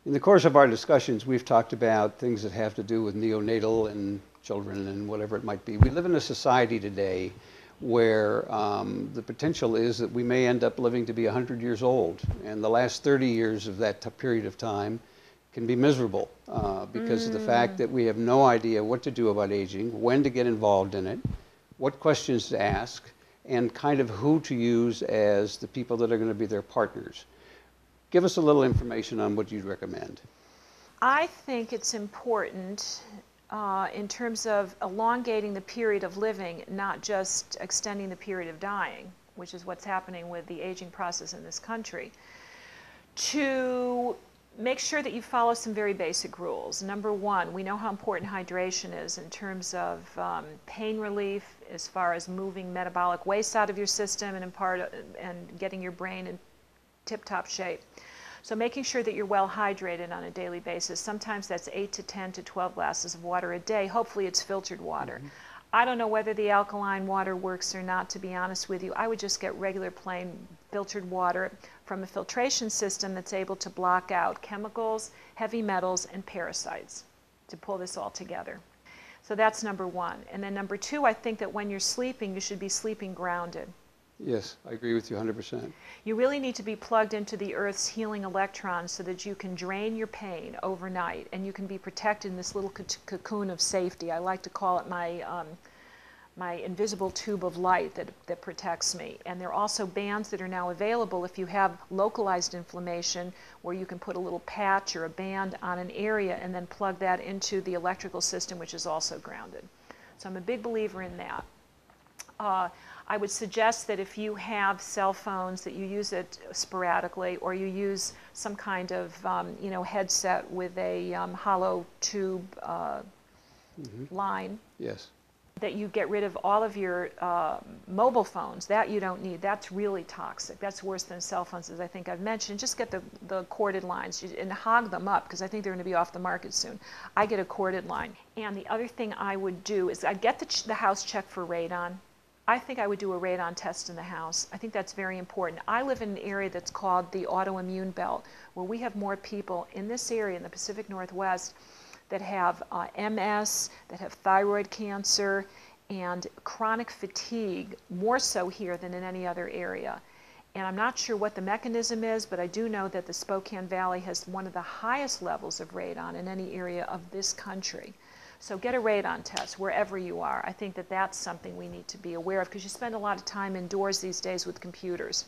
In the course of our discussions, we've talked about things that have to do with neonatal and children and whatever it might be. We live in a society today where the potential is that we may end up living to be 100 years old. And the last 30 years of that period of time can be miserable because of the fact that we have no idea what to do about aging, when to get involved in it, what questions to ask, and kind of who to use as the people that are going to be their partners. Give us a little information on what you'd recommend. I think it's important in terms of elongating the period of living, not just extending the period of dying, which is what's happening with the aging process in this country, to make sure that you follow some very basic rules. Number one, we know how important hydration is in terms of pain relief, as far as moving metabolic waste out of your system and getting your brain in tip-top shape. So making sure that you're well hydrated on a daily basis. Sometimes that's 8 to 10 to 12 glasses of water a day. Hopefully it's filtered water. I don't know whether the alkaline water works or not, to be honest with you. I would just get regular plain filtered water from a filtration system that's able to block out chemicals, heavy metals, and parasites to pull this all together. So that's number one. And then number two, I think that when you're sleeping, you should be sleeping grounded. Yes, I agree with you 100%. You really need to be plugged into the Earth's healing electrons so that you can drain your pain overnight and you can be protected in this little cocoon of safety. I like to call it my invisible tube of light that protects me. And there are also bands that are now available if you have localized inflammation, where you can put a little patch or a band on an area and then plug that into the electrical system, which is also grounded. So I'm a big believer in that. I would suggest that if you have cell phones, that you use it sporadically, or you use some kind of headset with a hollow tube line. Yes. That you get rid of all of your mobile phones. That you don't need. That's really toxic. That's worse than cell phones, as I think I've mentioned. Just get the corded lines and hog them up, because I think they're going to be off the market soon. I get a corded line. And the other thing I would do is I'd get the house checked for radon. I think I would do a radon test in the house. I think that's very important. I live in an area that's called the autoimmune belt, where we have more people in this area in the Pacific Northwest that have MS, that have thyroid cancer, and chronic fatigue, more so here than in any other area. And I'm not sure what the mechanism is, but I do know that the Spokane Valley has one of the highest levels of radon in any area of this country. So get a radon test wherever you are. I think that that's something we need to be aware of, because you spend a lot of time indoors these days with computers.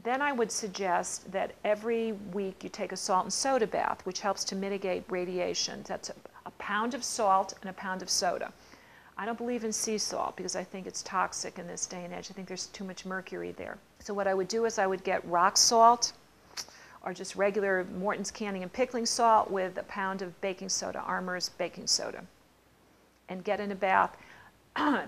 Then I would suggest that every week you take a salt and soda bath, which helps to mitigate radiation. That's a pound of salt and a pound of soda. I don't believe in sea salt because I think it's toxic in this day and age. I think there's too much mercury there. So what I would do is I would get rock salt, or just regular Morton's canning and pickling salt, with a pound of baking soda, Armour's baking soda, and get in a bath.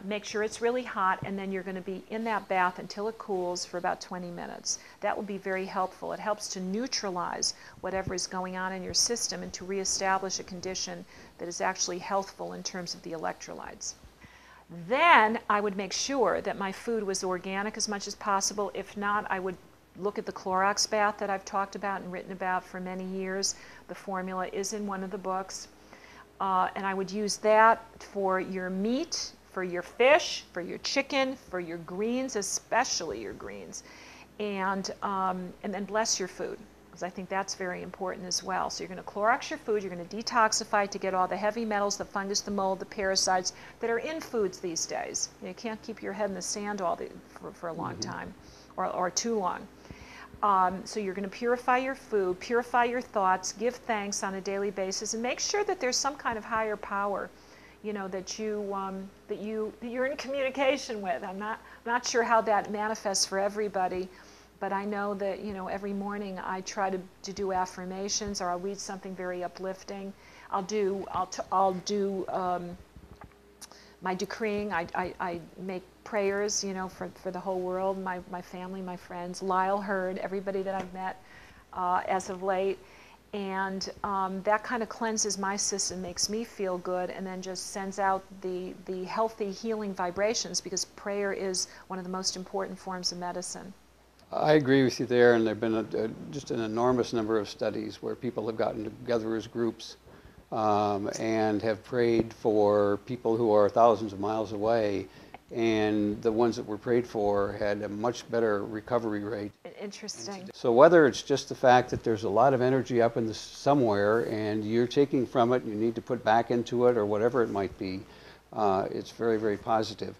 Make sure it's really hot, and then you're going to be in that bath until it cools for about 20 minutes. That will be very helpful. It helps to neutralize whatever is going on in your system and to reestablish a condition that is actually healthful in terms of the electrolytes. Then I would make sure that my food was organic as much as possible. If not, I would look at the Clorox bath that I've talked about and written about for many years. The formula is in one of the books. And I would use that for your meat, for your fish, for your chicken, for your greens, especially your greens. And then bless your food, because I think that's very important as well. So you're going to Clorox your food, you're going to detoxify to get all the heavy metals, the fungus, the mold, the parasites that are in foods these days. You can't keep your head in the sand for a long time, or too long. So you're going to purify your food, purify your thoughts, give thanks on a daily basis, and make sure that there's some kind of higher power, that you're in communication with. I'm not sure how that manifests for everybody, but I know that every morning I try to do affirmations, or I'll read something very uplifting. I'll do my decreeing. I make prayers, for the whole world, my family, my friends, Lyle Hurd, everybody that I've met as of late. And that kind of cleanses my system, makes me feel good, and then just sends out the healthy healing vibrations, because prayer is one of the most important forms of medicine. I agree with you there, and there have been just an enormous number of studies where people have gotten together as groups and have prayed for people who are thousands of miles away, and the ones that were prayed for had a much better recovery rate. Interesting. So whether it's just the fact that there's a lot of energy up in the somewhere and you're taking from it and you need to put back into it or whatever it might be, it's very, very positive.